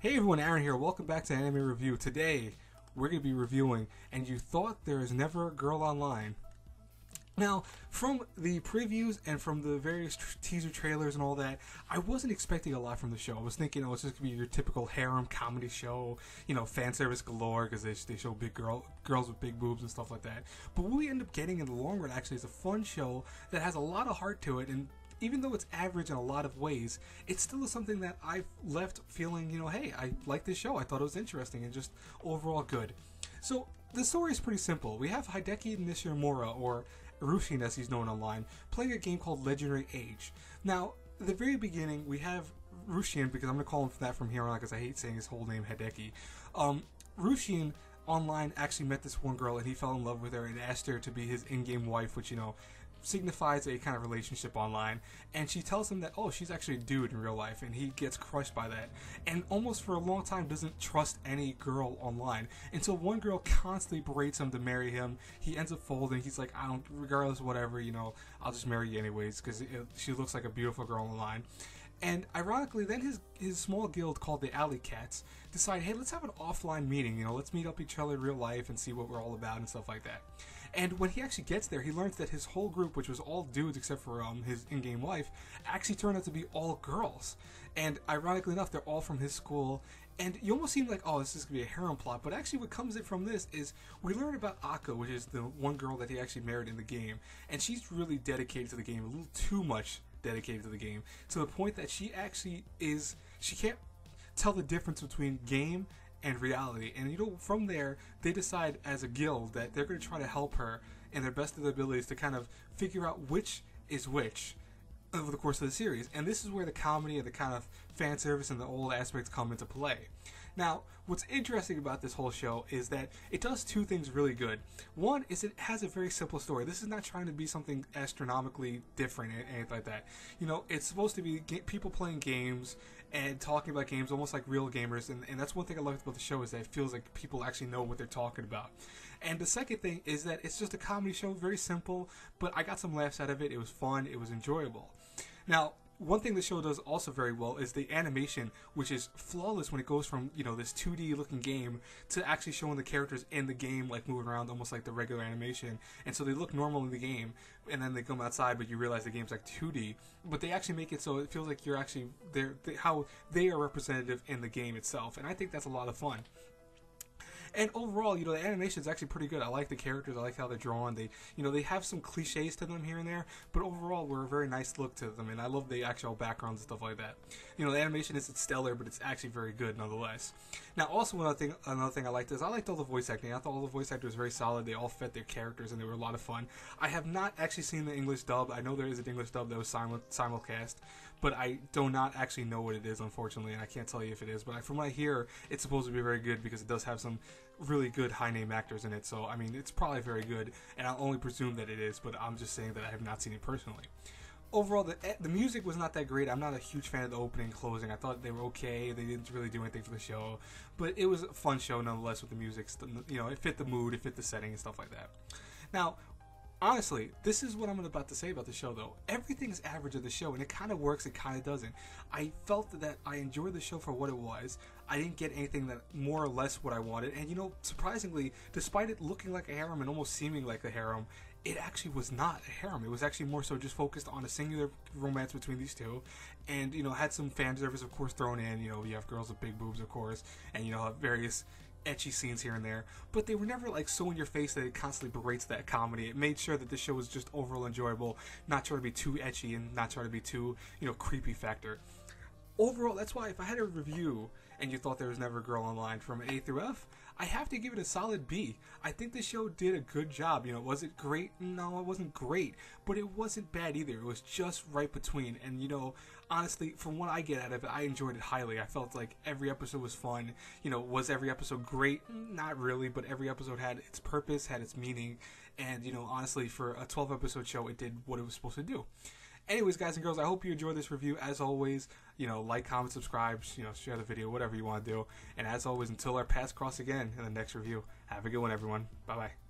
Hey everyone, Aaron here. Welcome back to Anime Review. Today, we're going to be reviewing And You Thought There Is Never a Girl Online. Now, from the previews and from the various teaser trailers and all that, I wasn't expecting a lot from the show. I was thinking, it's just going to be your typical harem comedy show, fan service galore, because they show big girls with big boobs and stuff like that. But what we end up getting in the long run actually is a fun show that has a lot of heart to it, and even though it's average in a lot of ways, it still is something that I've left feeling, hey, I like this show. I thought it was interesting and just overall good. So the story is pretty simple. We have Hideki Nishimura, or Rushin as he's known online, playing a game called Legendary Age. Now, at the very beginning, we have Rushin, because I'm going to call him that from here on because I hate saying his whole name, Hideki. Rushin online actually met this one girl and he fell in love with her and asked her to be his in-game wife, which, signifies a kind of relationship online, and she tells him that, she's actually a dude in real life, and he gets crushed by that, and almost for a long time doesn't trust any girl online, until one girl constantly berates him to marry him. He ends up folding. He's like, regardless, whatever, I'll just marry you anyways, because she looks like a beautiful girl online. And ironically, then his small guild called the Alley Cats decide, hey, let's have an offline meeting, let's meet up each other in real life and see what we're all about and stuff like that. And when he actually gets there, he learns that his whole group, which was all dudes except for his in-game wife, actually turned out to be all girls. And ironically enough, they're all from his school. And you almost seem like, this is going to be a harem plot. But actually what comes in from this is we learn about Akka, which is the one girl that he actually married in the game. And she's really dedicated to the game, a little too much dedicated to the game, to the point that she can't tell the difference between game and reality. And from there, they decide as a guild that they're going to try to help her in their best of their abilities to kind of figure out which is which over the course of the series. And this is where the comedy and the kind of fan service and the old aspects come into play. Now, what's interesting about this whole show is that it does two things really good. One is it has a very simple story. This is not trying to be something astronomically different and anything like that. It's supposed to be people playing games and talking about games almost like real gamers, and that's one thing I liked about the show, is that it feels like people actually know what they're talking about. And the second thing is that it's just a comedy show, very simple, but I got some laughs out of it. It was fun, it was enjoyable. Now, one thing the show does also very well is the animation, which is flawless when it goes from, this 2D looking game to actually showing the characters in the game, like moving around almost like the regular animation. And so they look normal in the game, and then they come outside, but you realize the game's like 2D. But they actually make it so it feels like you're actually how they are representative in the game itself. And I think that's a lot of fun. And overall, the animation is actually pretty good. I like the characters. I like how they're drawn. They have some cliches to them here and there, but overall, we're a very nice look to them, and I love the actual backgrounds and stuff like that. The animation isn't stellar, but it's actually very good nonetheless. Now, also another thing I liked is I liked all the voice acting. I thought all the voice actors were very solid. They all fit their characters, and they were a lot of fun. I have not actually seen the English dub. I know there is an English dub that was simulcast, but I do not actually know what it is, unfortunately, and I can't tell you if it is. But from what I hear, it's supposed to be very good because it does have some really good high-name actors in it. So, it's probably very good, and I'll only presume that it is, but I'm just saying that I have not seen it personally. Overall, the music was not that great. I'm not a huge fan of the opening and closing. I thought they were okay. They didn't really do anything for the show, but it was a fun show nonetheless with the music. It fit the mood, it fit the setting and stuff like that. Now, honestly, this is what I'm about to say about the show, though. Everything's average of the show, and it kind of works, it kind of doesn't. I felt that I enjoyed the show for what it was. I didn't get anything that more or less what I wanted, and surprisingly, despite it looking like a harem and almost seeming like a harem, it actually was not a harem. It was actually more so just focused on a singular romance between these two, and had some fan service, of course, thrown in. You have girls with big boobs, of course, and various etchy scenes here and there, but they were never like so in your face that it constantly berates that comedy. It made sure that the show was just overall enjoyable, not trying to be too etchy and not trying to be too creepy factor. Overall, that's why if I had a review and you thought there was never a girl online from an A through F, I have to give it a solid B. I think the show did a good job. Was it great? No, it wasn't great, but it wasn't bad either. It was just right between. And honestly, from what I get out of it, I enjoyed it highly. I felt like every episode was fun. Was every episode great? Not really, but every episode had its purpose, had its meaning, and honestly, for a 12-episode show, it did what it was supposed to do. Anyways, guys and girls, I hope you enjoyed this review. As always, like, comment, subscribe, share the video, whatever you want to do. And as always, until our paths cross again in the next review, have a good one, everyone. Bye-bye.